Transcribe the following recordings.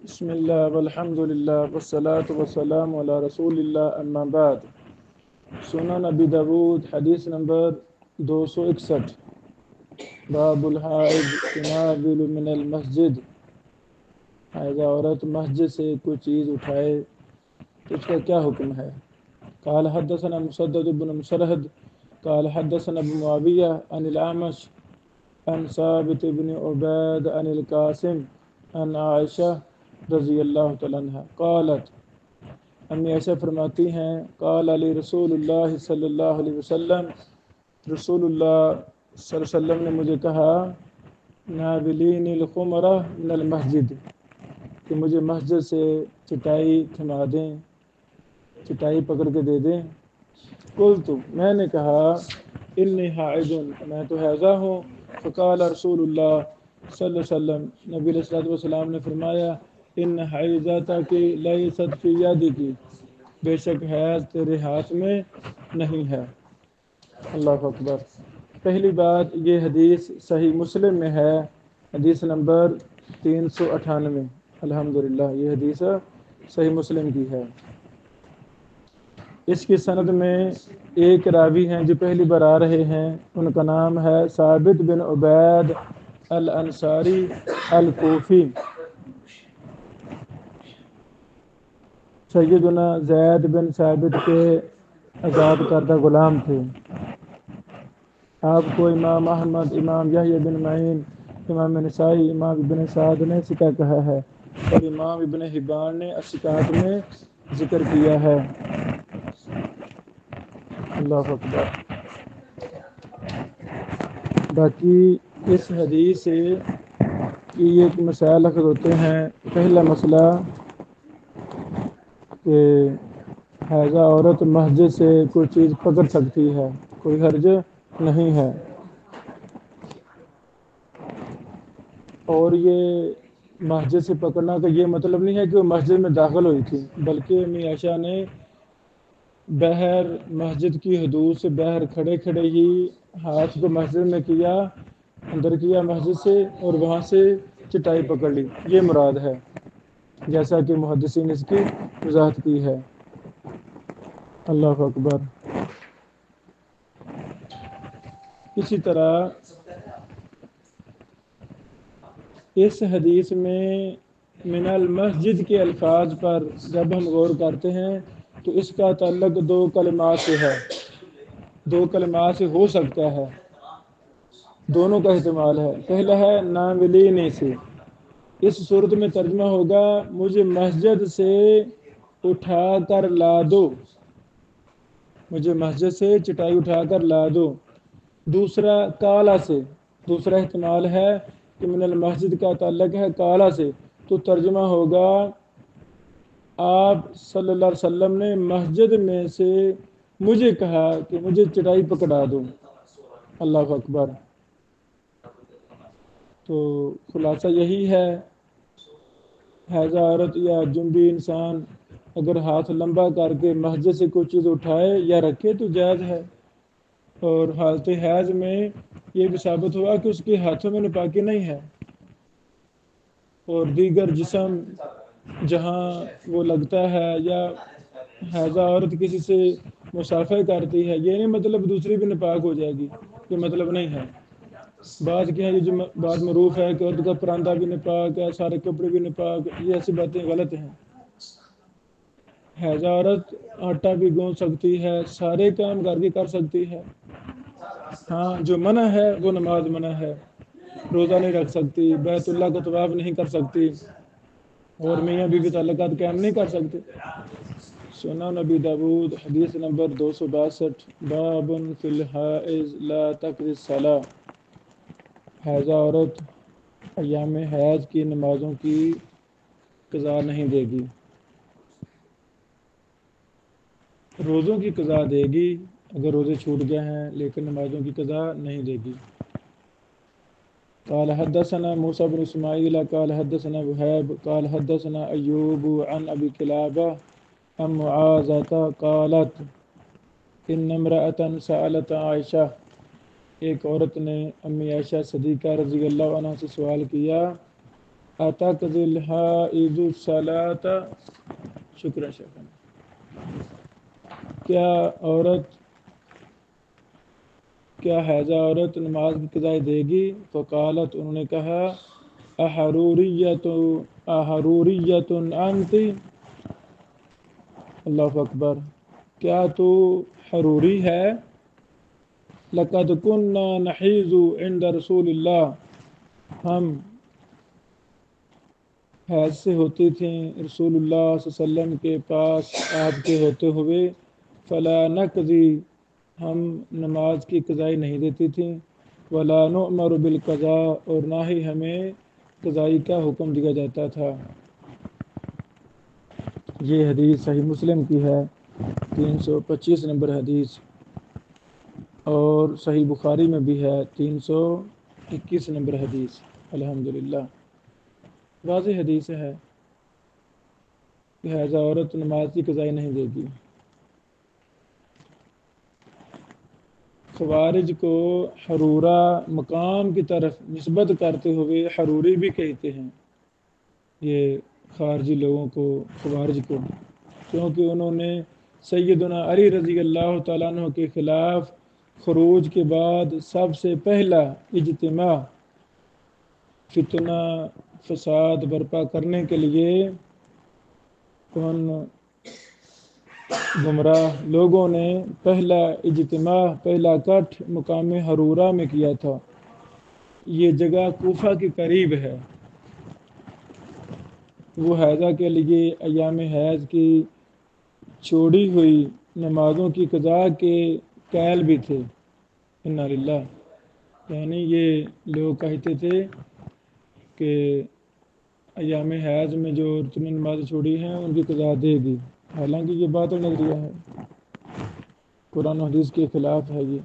بسم اللہ والحمد للہ والصلاة والسلام علی رسول اللہ اما بعد۔ سنن ابی داود حدیث نمبر 261۔ باب الحائض تناول من المسجد، حائضہ عورت مسجد سے کوئی چیز اٹھائے تو اس کا کیا حکم ہے؟ قال حدثنا مسدد بن مسرہد قال حدثنا ابو معاویہ عن الاعمش عن ثابت بن عبید عن القاسم عن عائشہ رضی اللہ تعالیٰ عنہ قالت، امی عائشہ فرماتی ہیں، قال علی رسول اللہ صلی اللہ علیہ وسلم، رسول اللہ صلی اللہ علیہ وسلم نے مجھے کہا، ناولینی الخمرہ من المسجد، کہ مجھے مسجد سے چٹائی تھما دیں، چٹائی پکڑ کے دے دیں۔ قلت، میں نے کہا، انی حائض، میں تو حیضہ ہوں۔ فقال رسول اللہ صلی اللہ علیہ وسلم، نبی علیہ الصلوۃ والسلام نے فرمایا، ان حیضتک لیست فی یدک، بے شک حیض تیرے ہاتھ میں نہیں ہے۔ اللہ اکبر۔ پہلی بات، یہ حدیث صحیح مسلم میں ہے، حدیث نمبر 398۔ الحمدللہ، یہ حدیث صحیح مسلم کی ہے۔ اس کی سند میں ایک راوی ہیں جو پہلی بار آ رہے ہیں، ان کا نام ہے ثابت بن عبید الانصاری الکوفی۔ سیدنا زید بن ثابت کے آزاد کردہ غلام تھے۔ آپ کو امام احمد، امام یحییٰ بن معین، امام نسائی، امام ابن سعد نے ثقہ کہا ہے، اور امام ابن حبان نے الثقات میں ذکر کیا ہے۔ اللہ اکبر۔ باقی اس حدیث سے یہ مسائل اخذ ہوتے ہیں۔ پہلا مسئلہ کہ حیضہ عورت مسجد سے کوئی چیز پکڑ سکتی ہے، کوئی حرج نہیں ہے۔ اور یہ مسجد سے پکڑنا کا یہ مطلب نہیں ہے کہ وہ مسجد میں داخل ہوئی تھی، بلکہ امی عائشہ نے باہر مسجد کی حدود سے باہر کھڑے کھڑے ہی ہاتھ کو مسجد میں کیا، اندر کیا مسجد سے، اور وہاں سے چٹائی پکڑ لی، یہ مراد ہے، جیسا کہ محدثین اس کی وضاحت کی ہے۔ اللہ اکبر۔ اسی طرح اس حدیث میں من المسجد کے الفاظ پر جب ہم غور کرتے ہیں تو اس کا تعلق دو کلمات سے ہے، دو کلمات سے ہو سکتا ہے، دونوں کا احتمال ہے۔ پہلا ہے ناولینی سے، اس صورت میں ترجمہ ہوگا مجھے مسجد سے اٹھا کر لا دو، مجھے مسجد سے چٹائی اٹھا کر لا دو۔ دوسرا کالا سے، دوسرا احتمال ہے کہ من المسجد کا تعلق ہے کالا سے، تو ترجمہ ہوگا آپ صلی اللہ علیہ وسلم نے مسجد میں سے مجھے کہا کہ مجھے چٹائی پکڑا دو۔ اللہ اکبر۔ تو خلاصہ یہی ہے، حیضہ عورت یا جنبی انسان اگر ہاتھ لمبا کر کے مسجد سے کوئی چیز اٹھائے یا رکھے تو جائز ہے، اور حالت حیض میں یہ بھی ثابت ہوا کہ اس کے ہاتھوں میں ناپاکی نہیں ہے، اور دیگر جسم جہاں وہ لگتا ہے، یا حیضہ عورت کسی سے مصافحہ کرتی ہے، یہ نہیں مطلب دوسری بھی ناپاک ہو جائے گی، یہ مطلب نہیں ہے۔ بعض کیا ہے، جو بات معروف ہے کہ عورت کا پراندہ بھی ناپاک ہے، سارے کپڑے بھی ناپاک، یہ ایسی باتیں غلط ہیں۔ حیضہ عورت آٹا بھی گوندھ سکتی ہے، سارے کام گھر کے کر سکتی ہے۔ ہاں، جو منع ہے وہ نماز منع ہے، روزہ نہیں رکھ سکتی، بیت اللہ کا طواف نہیں کر سکتی، اور میاں بیوی تعلقات قائم نہیں کر سکتے۔ سنن ابی داود حدیث نمبر 262۔ باب فی الحائض لا تقضی الصلاۃ، حیضہ عورت ایام حیض کی نمازوں کی قضا نہیں دے گی، روزوں کی قضا دے گی اگر روزے چھوٹ گئے ہیں، لیکن نمازوں کی قضا نہیں دے گی۔ قال حدثنا موسى بن اسماعیل قال حدثنا وهيب قال حدثنا ایوب عن ابی قلابہ عن معاذۃ قالت ان امرأة سألت عائشہ، ایک عورت نے امی عائشہ صدیقہ رضی اللہ عنہ سے سوال کیا، اتقضی الحائض الصلاۃ، شکریہ شیخ، کیا حیضہ عورت نماز کی قضاء دے گی؟ فقالت، انہوں نے کہا، احروریت انت، اللہ اکبر، کیا تو حروری ہے؟ لقد كنا نحیض عند رسول اللہ، ہم حیض سے ہوتی تھیں رسول اللہ صلی اللہ علیہ وسلم کے پاس آپ کے ہوتے ہوئے، فلا نقضی، ہم نماز کی قضائی نہیں دیتی تھیں، ولا نؤمر بالقضاء، اور نہ ہی ہمیں قضائی کا حکم دیا جاتا تھا۔ یہ حدیث صحیح مسلم کی ہے، 325 نمبر حدیث، اور صحیح بخاری میں بھی ہے 321 نمبر حدیث۔ الحمدللہ، واضح حدیث ہے، لہذا عورت نماز کی قضائی نہیں دے گی۔ خوارج کو حرورہ مقام کی طرف نسبت کرتے ہوئے حروری بھی کہتے ہیں، یہ خارجی لوگوں کو، خوارج کو، کیونکہ انہوں نے سیدنا علی رضی اللہ تعالیٰ عنہ کے خلاف خروج کے بعد سب سے پہلا اجتماع فتنہ فساد برپا کرنے کے لیے ان گمراہ لوگوں نے پہلا اجتماع، پہلا کٹ مقام حرورہ میں کیا تھا۔ یہ جگہ کوفہ کے قریب ہے۔ وہ حیضہ کے لیے ایام حیض کی چھوڑی ہوئی نمازوں کی قضاء کے قائل بھی تھے۔ انا للہ، یعنی یہ لوگ کہتے تھے کہ ایام حیض میں جو عورتوں نے نمازیں چھوڑی ہیں ان کی قضاء دے گی، حالانکہ یہ باطل نظریہ ہے، قرآن و حدیث کے خلاف ہے یہ۔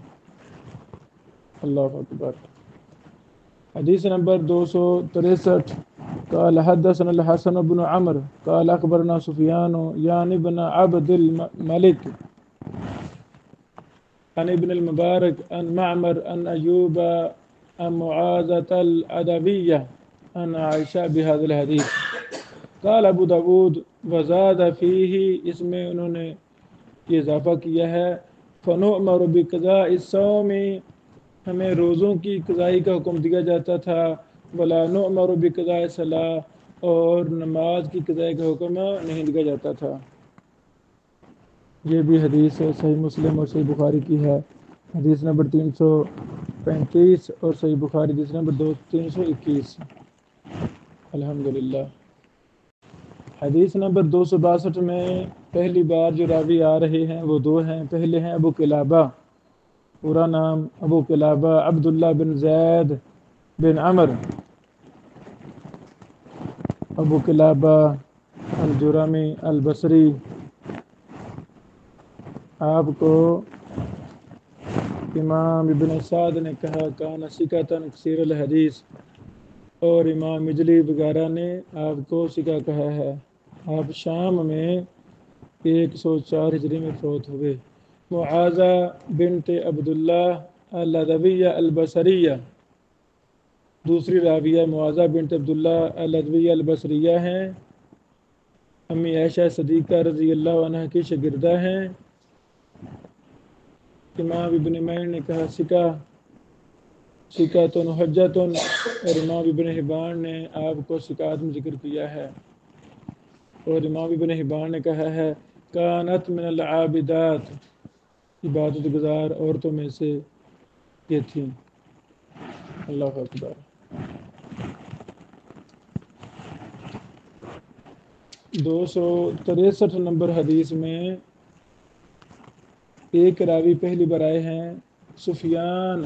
اللہ اکبر۔ حدیث نمبر 263، قال حدثنا الحسن بن عمرو قال اخبرنا سفیان یعنی بن عبد الملک عن ابن المبارک عن معمر عن ایوب عن معاذة العدویہ عن عائشہ بهذا الحدیث۔ قال ابو داود وزاد فیہ، اس میں انہوں نے یہ اضافہ کیا ہے، فنؤمر بقضاء الصوم، ہمیں روزوں کی قضائی کا حکم دیا جاتا تھا، ولا نؤمر بقضاء الصلاۃ، اور نماز کی قضائی کا حکم نہیں دیا جاتا تھا۔ یہ بھی حدیث صحیح مسلم اور صحیح بخاری کی ہے، حدیث نمبر 335، اور صحیح بخاری حدیث نمبر 321۔ الحمدللہ۔ حدیث نمبر 262 میں پہلی بار جو راوی آ رہے ہیں وہ دو ہیں۔ پہلے ہیں ابو قلابہ، پورا نام ابو قلابہ عبداللہ بن زید بن عمر، ابو قلابہ الجرمی البصری، آپ کو امام ابن سعد نے کہا کان ثقۃ کثیر الحدیث، اور امام مجلی وغیرہ نے آپ کو ثقہ کہا ہے۔ آپ شام میں 104 ہجری میں فوت ہوئے۔ معاذہ بنت عبداللہ العدویہ البصریہ، دوسری راویہ معاذہ بنت عبداللہ العدویہ البصریہ ہیں، امی عائشہ صدیقہ رضی اللہ عنہ کی شاگردہ ہیں۔ امام ابن معین نے کہا ثقۃ حجۃ، اور امام ابن حبان نے آپ کو ثقات میں ذکر کیا ہے، اور امام ابن حبان نے کہا ہے کانت من العابدات، عبادت گزار عورتوں میں سے یہ تھیں۔ اللہ اکبر۔ 263 نمبر حدیث میں ایک راوی پہلی بار آئے ہیں، سفیان،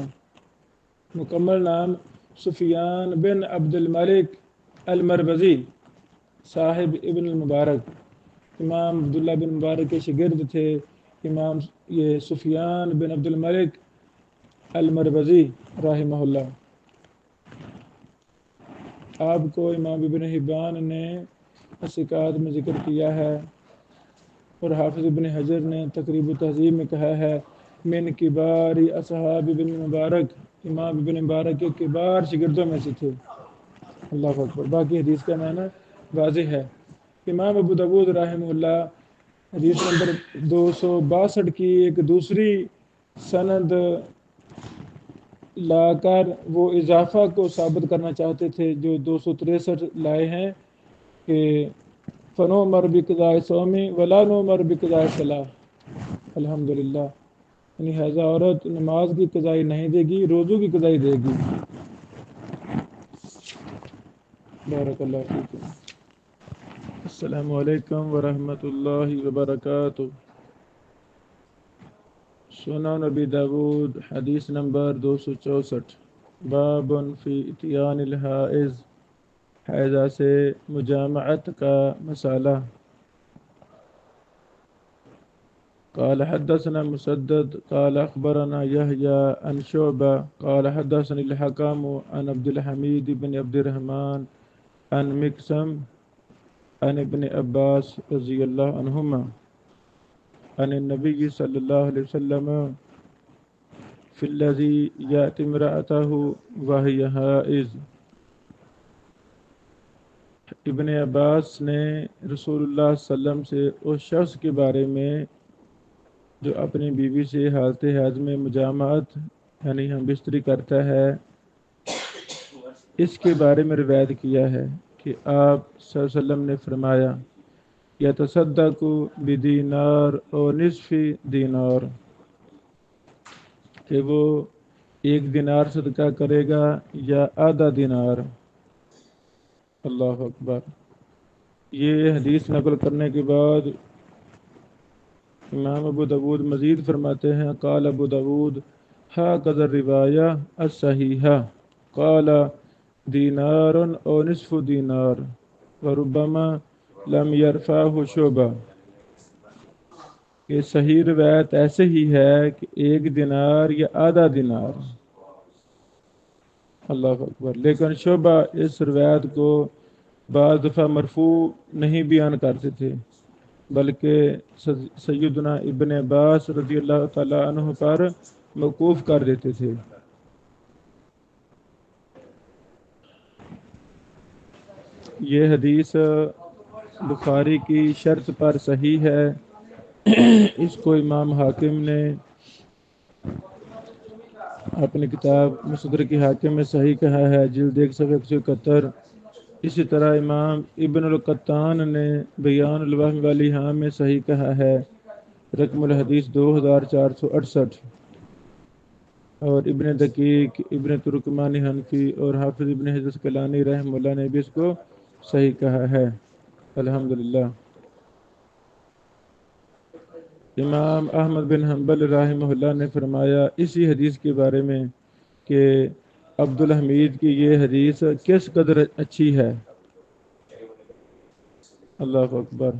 مکمل نام سفیان بن عبد الملک المروزی، صاحب ابن المبارک، امام عبداللہ بن مبارک کے شاگرد تھے۔ امام یہ سفیان بن عبد الملک المروزی رحمہ اللہ، آپ کو امام ابن حبان نے ثقات میں ذکر کیا ہے، اور حافظ ابن حجر نے تقریب التہذیب میں کہا ہے من کبار اصحاب ابن مبارک، امام ابن مبارک کے کبار شاگردوں میں سے تھے۔ اللہ اکبر۔ باقی حدیث کا معنی واضح ہے۔ امام ابو داؤد رحمہ اللہ حدیث نمبر 262 کی ایک دوسری سند لا کر وہ اضافہ کو ثابت کرنا چاہتے تھے جو 263 لائے ہیں کہ فنو مر بقضاء سومی ولا نو مر بقضاء صلاح۔ الحمدللہ، یعنی حیضہ عورت نماز کی قضائی نہیں دے گی، روزوں کی قضائی دے گی۔ بارک اللہ فیکم۔ السلام علیکم ورحمۃ اللہ وبرکاتہ۔ سنن نبی داود حدیث نمبر 264 باب فی اتیان الحائض، حیضہ سے مجامعت کا مسئلہ۔ قال حدثنا مسدد قال اخبرنا يحيى عن شعبة قال حدثني الحكم عن عبد الحميد بن عبد الرحمن عن مقسم عن ابن عباس رضي الله عنهما عن النبي صلى الله عليه وسلم في الذي يأتي امرأته وهي حائض۔ ابن عباس نے رسول اللہ صلی اللہ علیہ وسلم سے اس شخص کے بارے میں جو اپنی بیوی سے حالت حیض میں مجامعت یعنی ہم بستری کرتا ہے، اس کے بارے میں روایت کیا ہے کہ آپ صلی اللہ علیہ وسلم نے فرمایا یتصدق بدینار اور نصف دینار، کہ وہ 1 دینار صدقہ کرے گا یا آدھا دینار۔ اللہ اکبر۔ یہ حدیث نقل کرنے کے بعد امام ابو داود مزید فرماتے ہیں قال ابو داود هكذا الروایہ الصحیحہ قال دینار او نصف دینار وربما لم يرفعه شعبہ، کہ صحیح روایت ایسے ہی ہے کہ 1 دینار یا آدھا دینار۔ اللہ اکبر۔ لیکن شعبہ اس روایت کو بعض دفعہ مرفوع نہیں بیان کرتے تھے، بلکہ سیدنا ابن عباس رضی اللہ تعالیٰ عنہ پر موقوف کر دیتے تھے۔ یہ حدیث بخاری کی شرط پر صحیح ہے۔ اس کو امام حاکم نے اپنی کتاب مستدرک حاکم میں صحیح کہا ہے، جلد 1 صفحہ 171۔ اسی طرح امام ابن القطان نے بیان الوہم والاوہام میں صحیح کہا ہے، رقم الحدیث 2468۔ اور ابن دقیق، ابن ترکمانی حنفی اور حافظ ابن حجر اسقلانی رحمہ اللہ نے بھی اس کو صحیح کہا ہے۔ الحمدللہ۔ امام احمد بن حنبل رحمہ اللہ نے فرمایا اسی حدیث کے بارے میں کہ عبد الحمید کی یہ حدیث کس قدر اچھی ہے۔ اللہ اکبر۔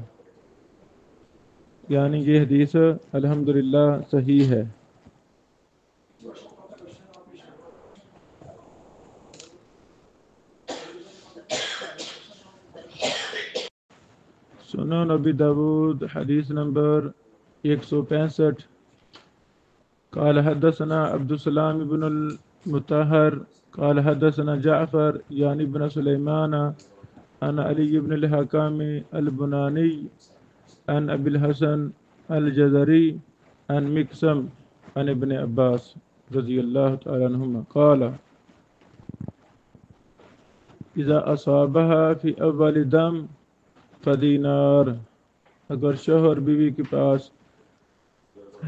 یعنی یہ حدیث الحمدللہ صحیح ہے۔ سنن نبی داود حدیث نمبر 165 قال حدثنا عبد السلام بن المطهر قال حدثنا جعفر يعني بن سليمان عن علي بن الحكم البناني عن ابي الحسن الجزري عن مقسم عن ابن عباس رضي الله تعالى عنهما قال اذا اصابها في اول دم فدینار، اگر شوہر بیوی کے پاس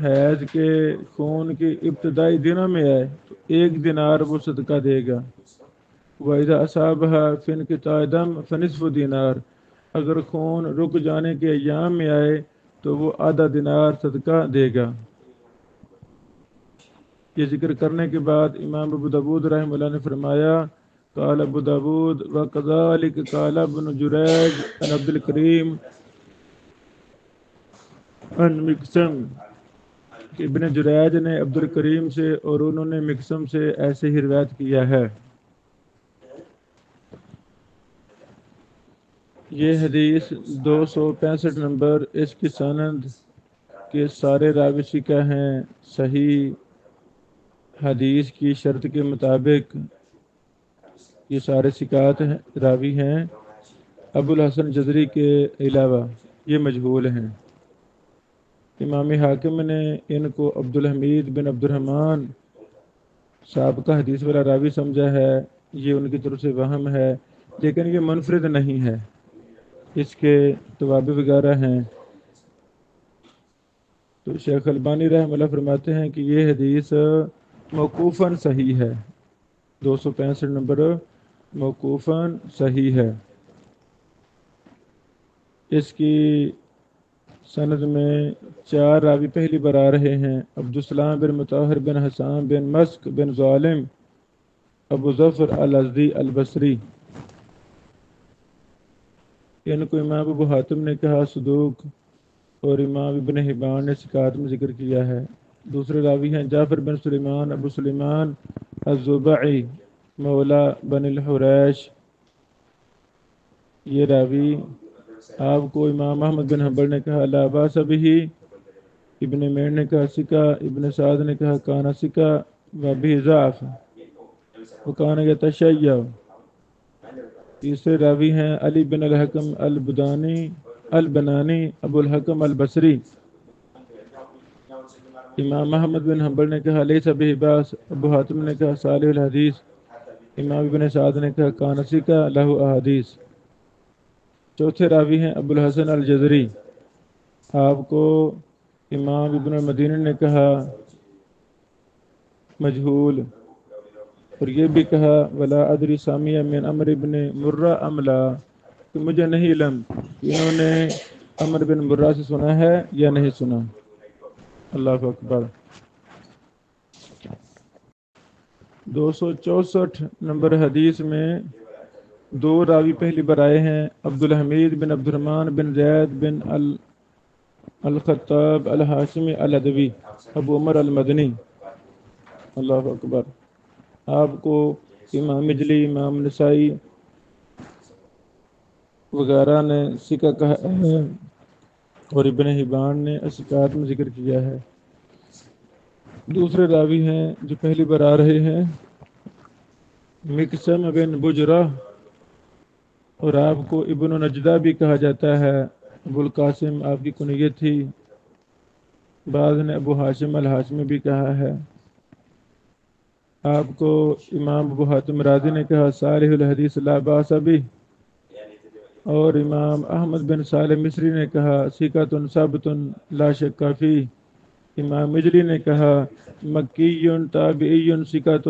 حیض کے خون کے ابتدائی دنوں میں آئے تو 1 دینار وہ صدقہ دے گا۔ وَإِذَا أَصَابَهَا فِي انْقِطَاعِ دَمٍ فَنِصْفُ دینار، اگر خون رک جانے کے ایام میں آئے تو وہ آدھا دینار صدقہ دے گا۔ یہ ذکر کرنے کے بعد امام ابو داود رحمہ اللہ نے فرمایا قال ابو داود وكذلك قال ابن جریج عن عبد الکریم عن مقسم، کہ ابن جریج نے عبد الکریم سے اور انہوں نے مقسم سے ایسے ہی روایت کیا ہے۔ یہ حدیث 265 نمبر، اس کی سند کے سارے راوی ثقہ ہیں۔ صحیح حدیث کی شرط کے مطابق یہ سارے ثقات ہیں، راوی ہیں ابو الحسن جزری کے علاوہ، یہ مجہول ہیں۔ امام حاکم نے ان کو عبد الحمید بن عبد الرحمن سابقہ حدیث والا راوی سمجھا ہے، یہ ان کی طرف سے وہم ہے، لیکن یہ منفرد نہیں ہے، اس کے توابع وغیرہ ہیں۔ تو شیخ البانی رحمہ اللہ فرماتے ہیں کہ یہ حدیث موقوفاً صحیح ہے، 265 نمبر موقوفاً صحیح ہے۔ اس کی سند میں 4 راوی پہلی بار آ رہے ہیں: عبدالسلام بن مطہر بن حسان بن مسک بن ظالم ابو ظفر الازدی البصری۔ ان کو امام ابو حاتم نے کہا صدوق، اور امام ابن حبان نے ثقات میں ذکر کیا ہے۔ دوسرے راوی ہیں جعفر بن سلیمان ابو سلیمان الزبعی مولا بن الحریش۔ یہ راوی آپ کو امام احمد بن حنبل نے کہا لا باس بہ، ابن میر نے کہا ثقہ، ابن سعد نے کہا کانا ثقہ و بہ ضعف وکان یتشیع۔ تیسرے راوی ہیں علی بن الحکم البنانی ابو الحکم البصری۔ امام احمد بن حنبل نے کہا لیس بہ باس، ابو حاتم نے کہا صالح الحدیث، امام ابن سعد نے کہا کان ثقہ لہ احادیث۔ چوتھے راوی ہیں ابو الحسن الجزری، آپ کو امام ابن المدینہ نے کہا مجہول، اور یہ بھی کہا ولا ادری سامیہ من عمر بن مرہ ام لا، کہ مجھے نہیں علم کہ انہوں نے عمر بن مرہ سے سنا ہے یا نہیں سنا۔ اللہ اکبر۔ 264 نمبر حدیث میں 2 راوی پہلی بار آئے ہیں: عبد الحمید بن عبد الرحمن بن زید بن الخطاب الحاشمی العدوی ابو عمر المدنی۔ اللہ اکبر۔ آپ کو امام مجلی، امام نسائی وغیرہ نے ثقہ کہا ہے، اور ابن حبان نے ثقات میں ذکر کیا ہے۔ دوسرے راوی ہیں جو پہلی بار آ رہے ہیں مقسم بن بجرہ، اور آپ کو ابن نجدہ بھی کہا جاتا ہے، ابو القاسم آپ کی کنیت تھی، بعض نے ابو ہاشم الہاشمی بھی کہا ہے۔ آپ کو امام ابو حاتم رازی نے کہا صالح الحدیث لا باس بہ، اور امام احمد بن صالح مصری نے کہا ثقۃ ثابت لا شک فی، امام مجلی نے کہا مکی تابعی ثقۃ،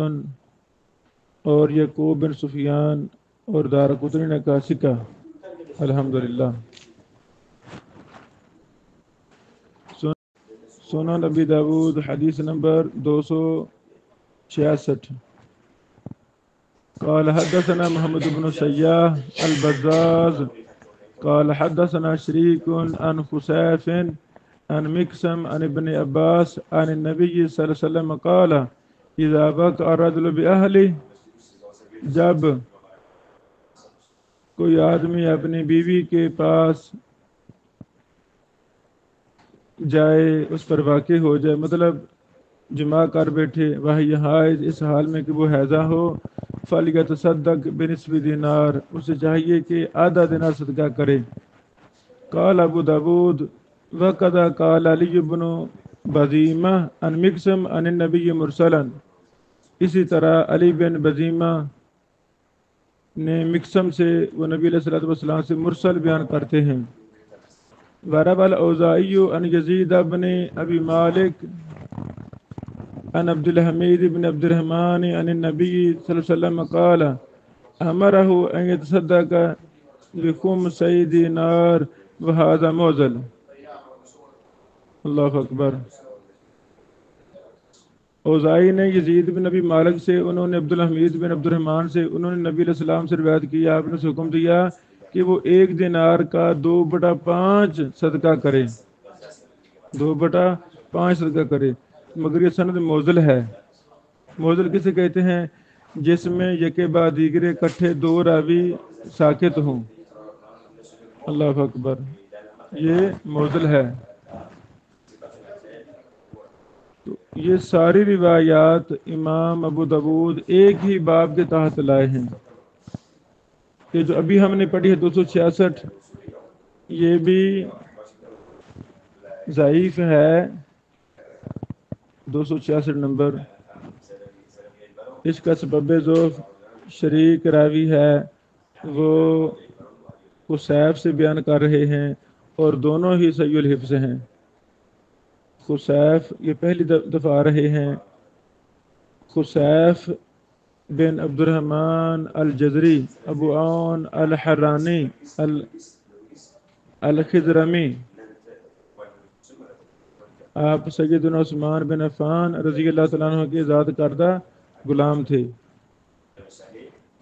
اور یعقوب بن سفیان اور دارقطنی نے کہا ثقہ۔ الحمدللہ۔ سنن ابی داود حدیث نمبر 266۔ قال حدثنا محمد بن سیاح البزاز قال حدثنا شریک عن خسیف عن مقسم عن ابن عباس عن النبی صلی اللہ علیہ وسلم قال اذا بقى الرجل بأهله، جب کوئی آدمی اپنی بیوی کے پاس جائے، اس پر واقع ہو جائے، مطلب جماع کر بیٹھے، وہی حائض، اس حال میں کہ وہ حیضہ ہو، فَلْيَتَصَدَّقْ بِنِصْفِ دینار، اسے چاہیے کہ آدھا دینار صدقہ کرے۔ قال ابو داود وَقَدَ قال علی بن بزیمہ عن مقسم عن النبی مرسلا، اسی طرح علی بن بزیمہ نے مقسم سے، وہ نبی علیہ الصلوۃ سے مرسل بیان کرتے ہیں۔ وَرَوَى الْأَوْزَاعِيُّ عن یزید بن ابی مالک عن عبد الحمید بن عبد الرحمن عن النبی صلی اللہ علیہ وسلم قال امرہ ان یتصدق بخمسy دینار وہذا موزل۔ اللہ اکبر۔ اوزائی نے یزید بن نبی مالک سے، انہوں نے عبد الحمید بن عبد الرحمن سے، انہوں نے نبی علیہ السلام سے روایت کی، آپ نے حکم دیا کہ وہ 1 دینار کا 2/5 صدقہ کرے، 2/5 صدقہ کرے، مگر یہ سند موزل ہے۔ موزل کسے کہتے ہیں؟ جس میں یکے بعد دیگرے کٹھے 2 راوی ساکت ہوں۔ اللہ اکبر، یہ موزل ہے۔ تو یہ ساری روایات امام ابو داود ایک ہی باب کے تحت لائے ہیں، کہ جو ابھی ہم نے پڑھی ہے 266 یہ بھی ضعیف ہے. 266 نمبر اس کا سبب ضعف شریک راوی ہے وہ خصیف سے بیان کر رہے ہیں اور دونوں ہی صحیح الحفظ ہیں. خصیف یہ پہلی دفعہ آ رہے ہیں. خصیف بن عبد الرحمن الجزری ابو عون الحرانی الخضرمی. آپ سیدنا عثمان بن عفان رضی اللہ تعالیٰ عنہ کے ذات کردہ غلام تھے.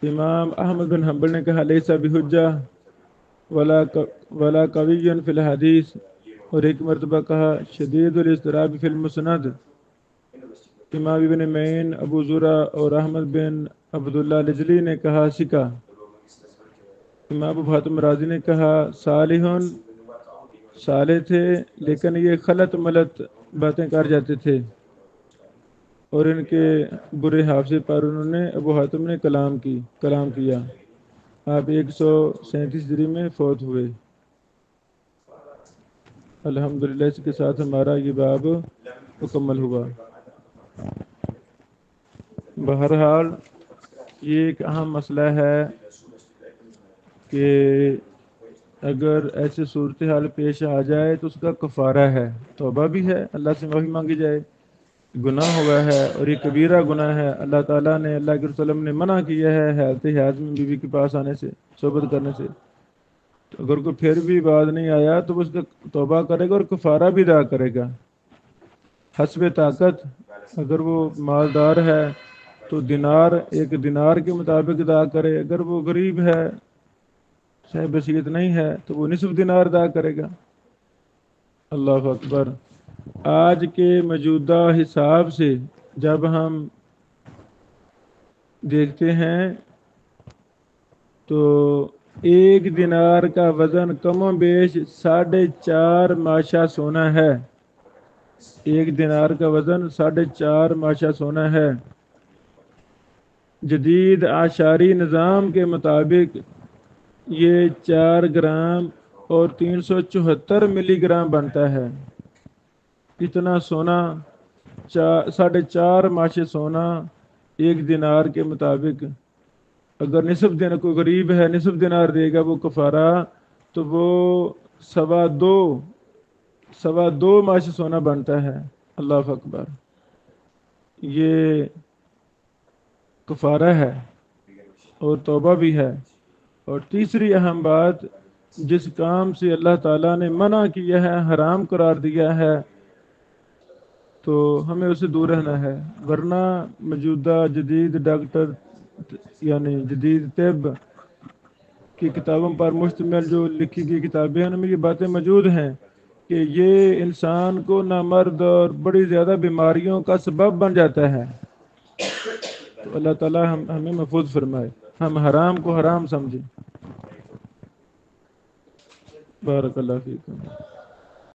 امام احمد بن حنبل نے کہا لیسا بحجہ ولا قوی فی الحدیث، اور ایک مرتبہ کہا شدید الاضطراب فی المسند. امام ابن معین ابو زرع اور احمد بن عبداللہ الجلی نے کہا سکا. امام ابو حاتم رازی نے کہا صالح تھے لیکن یہ خلط ملط باتیں کر جاتے تھے اور ان کے برے حافظے پر انہوں نے ابو حاتم نے کلام کیا. آپ 137 ہجری میں فوت ہوئے. الحمدللہ اس کے ساتھ ہمارا یہ باب مکمل ہوا. بہرحال یہ ایک اہم مسئلہ ہے کہ اگر ایسے صورتحال پیش آ جائے تو اس کا کفارہ ہے. توبہ بھی ہے، اللہ سے معافی مانگی جائے. گناہ ہوا ہے اور یہ کبیرہ گناہ ہے. اللہ تعالیٰ نے اللہ کے وسلم نے منع کیا ہے حیات میں بیوی کے پاس آنے سے، صحبت کرنے سے. تو اگر کوئی پھر بھی بعد نہیں آیا تو اس کا توبہ کرے گا اور کفارہ بھی ادا کرے گا حسب طاقت. اگر وہ مالدار ہے تو ایک دینار کے مطابق ادا کرے. اگر وہ غریب ہے، صاحب بصیرت نہیں ہے، تو وہ نصف دینار ادا کرے گا. اللہ اکبر. آج کے موجودہ حساب سے جب ہم دیکھتے ہیں تو ایک دینار کا وزن کم و بیش 4.5 ماشا سونا ہے. ایک دینار کا وزن 4.5 ماشا سونا ہے. جدید اعشاری نظام کے مطابق یہ 4 گرام اور 374 ملی گرام بنتا ہے. اتنا سونا 4.5 ماشے سونا ایک دینار کے مطابق. اگر نصف دینار کوئی غریب ہے نصف دینار دے گا وہ کفارہ، تو وہ 2.25 ماشے سونا بنتا ہے. اللہ اکبر. یہ کفارہ ہے اور توبہ بھی ہے. اور تیسری اہم بات، جس کام سے اللہ تعالیٰ نے منع کیا ہے، حرام قرار دیا ہے، تو ہمیں اسے دور رہنا ہے. ورنہ موجودہ جدید ڈاکٹر یعنی جدید طب کی کتابوں پر مشتمل جو لکھی گئی کتابیں ہیں ان میں یہ باتیں موجود ہیں کہ یہ انسان کو نامرد اور بڑی زیادہ بیماریوں کا سبب بن جاتا ہے. تو اللہ تعالیٰ ہمیں محفوظ فرمائے، ہم حرام کو حرام سمجھیں. بارک اللہ فیکم.